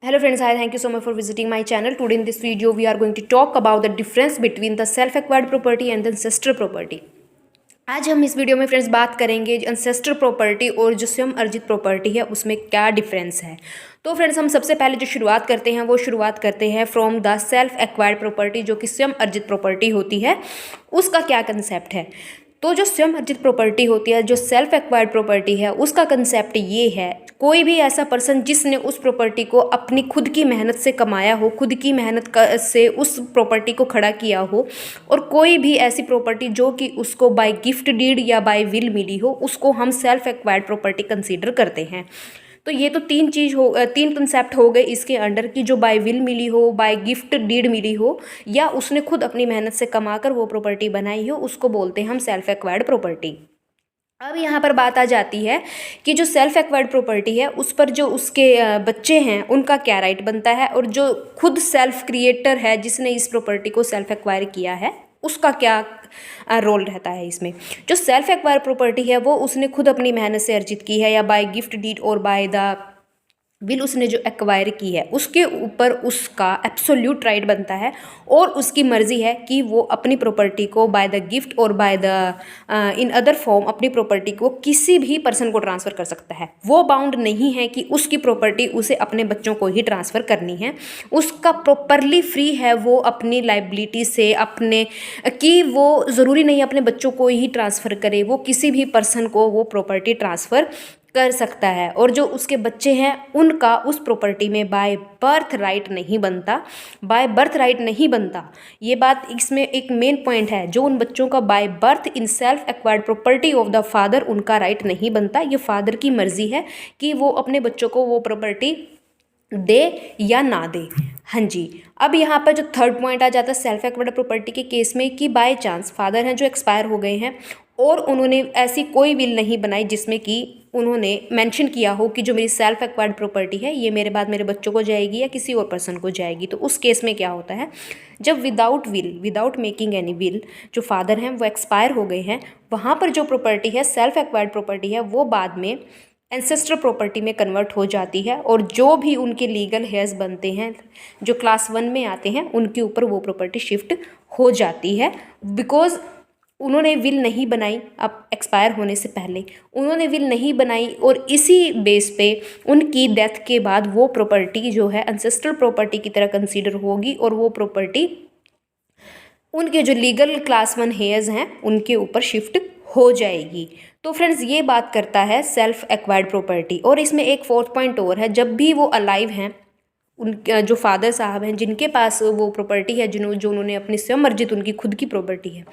Hello friends, hi, thank you so much for visiting my channel. Today in this video we are going to talk about the difference between the self acquired property and the ancestral property. आज हम इस video में friends बात करेंगे ancestor property और जो स्वयं अर्जित प्रॉपर्टी है उसमें क्या डिफरेंस है। तो फ्रेंड्स हम सबसे पहले जो शुरुआत करते हैं वो शुरुआत करते हैं from the self acquired property, जो कि स्वयं अर्जित प्रॉपर्टी होती है, उसका क्या कंसेप्ट है। तो जो स्वयं अर्जित प्रॉपर्टी होती है, जो सेल्फ एक्वायर्ड प्रॉपर्टी है, उसका कंसेप्ट ये है, कोई भी ऐसा पर्सन जिसने उस प्रॉपर्टी को अपनी खुद की मेहनत से कमाया हो, खुद की मेहनत से उस प्रॉपर्टी को खड़ा किया हो, और कोई भी ऐसी प्रॉपर्टी जो कि उसको बाय गिफ्ट डीड या बाय विल मिली हो, उसको हम सेल्फ एक्वायर्ड प्रॉपर्टी कंसीडर करते हैं। तो ये तो तीन कंसेप्ट हो गए इसके अंडर की, जो बाय विल मिली हो, बाय गिफ्ट डीड मिली हो, या उसने खुद अपनी मेहनत से कमाकर वो प्रॉपर्टी बनाई हो, उसको बोलते हैं हम सेल्फ एक्वायर्ड प्रॉपर्टी। अब यहाँ पर बात आ जाती है कि जो सेल्फ एक्वायर्ड प्रॉपर्टी है उस पर जो उसके बच्चे हैं उनका क्या राइट बनता है, और जो खुद सेल्फ क्रिएटर है जिसने इस प्रॉपर्टी को सेल्फ एक्वायर किया है उसका क्या रोल रहता है इसमें। जो सेल्फ एक्वायर प्रॉपर्टी है वो उसने खुद अपनी मेहनत से अर्जित की है, या बाय गिफ्ट डीड और बाय द विल उसने जो एक्वायर की है उसके ऊपर उसका एब्सोल्यूट राइट बनता है, और उसकी मर्जी है कि वो अपनी प्रॉपर्टी को बाय द गिफ्ट और by the in other form अपनी प्रॉपर्टी को किसी भी पर्सन को ट्रांसफ़र कर सकता है। वो बाउंड नहीं है कि उसकी प्रॉपर्टी उसे अपने बच्चों को ही ट्रांसफ़र करनी है, उसका प्रॉपरली फ्री है वो अपनी लाइबिलिटी से, अपने कि वो ज़रूरी नहीं अपने बच्चों को ही ट्रांसफ़र करे, वो किसी भी पर्सन को वो प्रॉपर्टी ट्रांसफ़र कर सकता है। और जो उसके बच्चे हैं उनका उस प्रॉपर्टी में बाय बर्थ राइट नहीं बनता, बाय बर्थ राइट नहीं बनता। ये बात इसमें एक मेन पॉइंट है, जो उन बच्चों का by birth in self acquired property of the father उनका राइट नहीं बनता। ये फादर की मर्जी है कि वो अपने बच्चों को वो प्रॉपर्टी दे या ना दे। हाँ जी, अब यहाँ पर जो थर्ड पॉइंट आ जाता है सेल्फ एक्वायर्ड प्रॉपर्टी के केस में, कि बाय चांस फादर हैं जो एक्सपायर हो गए हैं और उन्होंने ऐसी कोई विल नहीं बनाई जिसमें कि उन्होंने मेंशन किया हो कि जो मेरी सेल्फ एक्वायर्ड प्रॉपर्टी है ये मेरे बाद मेरे बच्चों को जाएगी या किसी और पर्सन को जाएगी। तो उस केस में क्या होता है, जब without will, without making any will, जो फादर हैं वो एक्सपायर हो गए हैं, वहाँ पर जो प्रॉपर्टी है सेल्फ एक्वायर्ड प्रॉपर्टी है वो बाद में एंसेस्टर प्रॉपर्टी में कन्वर्ट हो जाती है, और जो भी उनके लीगल हेयर्स बनते हैं जो क्लास 1 में आते हैं उनके ऊपर वो प्रॉपर्टी शिफ्ट हो जाती है। बिकॉज उन्होंने विल नहीं बनाई, अब एक्सपायर होने से पहले उन्होंने विल नहीं बनाई, और इसी बेस पे उनकी डेथ के बाद वो प्रॉपर्टी जो है एंसेस्ट्रल प्रॉपर्टी की तरह कंसीडर होगी, और वो प्रॉपर्टी उनके जो लीगल क्लास 1 हेयर्स हैं उनके ऊपर शिफ्ट हो जाएगी। तो फ्रेंड्स ये बात करता है सेल्फ एक्वायर्ड प्रॉपर्टी। और इसमें एक फोर्थ पॉइंट और है, जब भी वो अलाइव हैं, उन जो फादर साहब हैं जिनके पास वो प्रॉपर्टी है, जो उन्होंने अपनी स्वयं अर्जित उनकी खुद की प्रॉपर्टी है,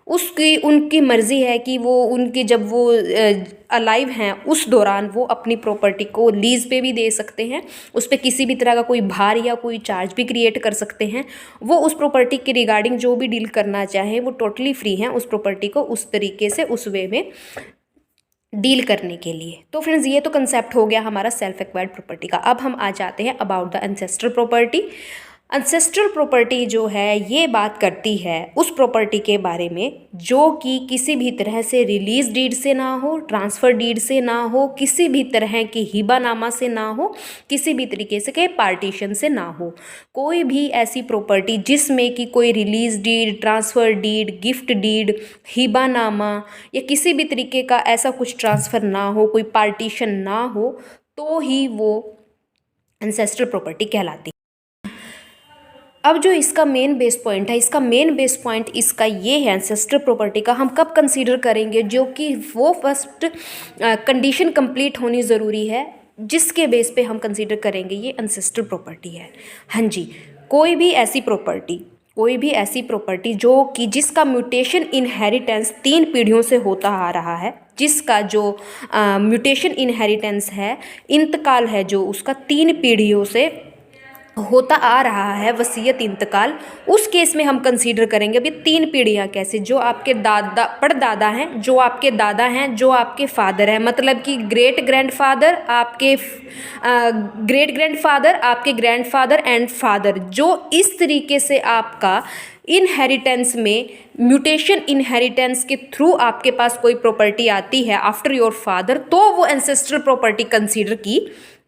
उसकी उनकी मर्ज़ी है कि वो उनके जब वो अलाइव हैं उस दौरान वो अपनी प्रॉपर्टी को लीज़ पे भी दे सकते हैं, उस पर किसी भी तरह का कोई भार या कोई चार्ज भी क्रिएट कर सकते हैं। वो उस प्रॉपर्टी के रिगार्डिंग जो भी डील करना चाहें वो टोटली फ्री हैं उस प्रॉपर्टी को उस तरीके से उस वे में डील करने के लिए। तो फ्रेंड्स ये तो कंसेप्ट हो गया हमारा सेल्फ एक्वायर्ड प्रॉपर्टी का। अब हम आ जाते हैं about the ancestral property. Ancestral property जो है ये बात करती है उस प्रॉपर्टी के बारे में जो कि किसी भी तरह से रिलीज डीड से ना हो, ट्रांसफ़र डीड से ना हो, किसी भी तरह की हिबानामा से ना हो, किसी भी तरीके से के पार्टीशन से ना हो। कोई भी ऐसी प्रॉपर्टी जिसमें कि कोई release deed, transfer deed, gift deed, हिबानामा या किसी भी तरीके का ऐसा कुछ ट्रांसफ़र ना हो, कोई पार्टीशन ना हो, तो ही वो एंसेस्ट्रल प्रॉपर्टी कहलाती है। अब जो इसका मेन बेस पॉइंट है, इसका मेन बेस पॉइंट इसका ये है एंसेस्ट्रल प्रॉपर्टी का हम कब कंसीडर करेंगे, जो कि वो फर्स्ट कंडीशन कंप्लीट होनी ज़रूरी है जिसके बेस पे हम कंसीडर करेंगे ये एंसेस्ट्रल प्रॉपर्टी है। हाँ जी, कोई भी ऐसी प्रॉपर्टी जो कि जिसका म्यूटेशन इनहेरिटेंस 3 पीढ़ियों से होता आ रहा है, जिसका जो म्यूटेशन इनहेरिटेंस है, इंतकाल है जो उसका 3 पीढ़ियों से होता आ रहा है, वसीयत इंतकाल, उस केस में हम कंसीडर करेंगे अभी 3 पीढ़ियाँ कैसे, जो आपके दादा परदादा हैं, जो आपके दादा हैं, जो आपके फादर हैं, मतलब कि ग्रेट ग्रैंडफादर, आपके ग्रेट ग्रैंडफादर, आपके ग्रैंडफादर एंड फादर, जो इस तरीके से आपका इनहेरिटेंस में म्यूटेशन इनहेरिटेंस के थ्रू आपके पास कोई प्रॉपर्टी आती है आफ्टर योर फादर, तो वो एंसेस्ट्रल प्रॉपर्टी कंसीडर की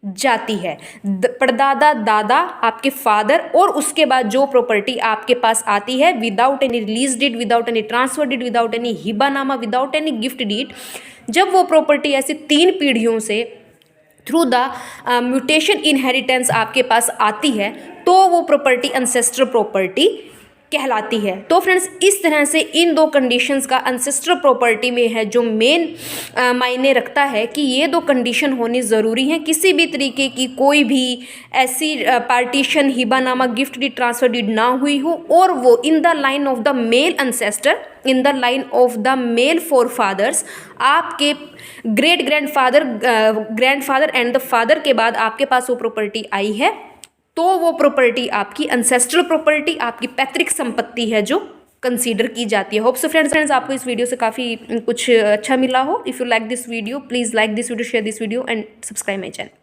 जाती है। परदादा दादा आपके फादर और उसके बाद जो प्रॉपर्टी आपके पास आती है without any release deed, without any transfer deed, without any हिबानामा, विदाउट एनी गिफ्ट डीड, जब वो प्रॉपर्टी ऐसी 3 पीढ़ियों से थ्रू द म्यूटेशन इनहेरिटेंस आपके पास आती है तो वो प्रॉपर्टी एंसेस्टर प्रॉपर्टी कहलाती है। तो फ्रेंड्स इस तरह से इन 2 कंडीशंस का एंसेस्टर प्रॉपर्टी में है जो मेन मायने रखता है कि ये 2 कंडीशन होनी ज़रूरी है। किसी भी तरीके की कोई भी ऐसी पार्टीशन, हिबानामा, गिफ्ट डीड, ट्रांसफर डीड ना हुई हो और वो in the line of the male ancestor, in the line of the male forefathers, आपके great grandfather and the father के बाद आपके पास वो प्रॉपर्टी आई है तो वो प्रॉपर्टी आपकी एंसेस्ट्रल प्रॉपर्टी, आपकी पैतृक संपत्ति है जो कंसीडर की जाती है। होप सो फ्रेंड्स आपको इस वीडियो से काफ़ी कुछ अच्छा मिला हो। If you like this video please like this video, share this video and subscribe my channel.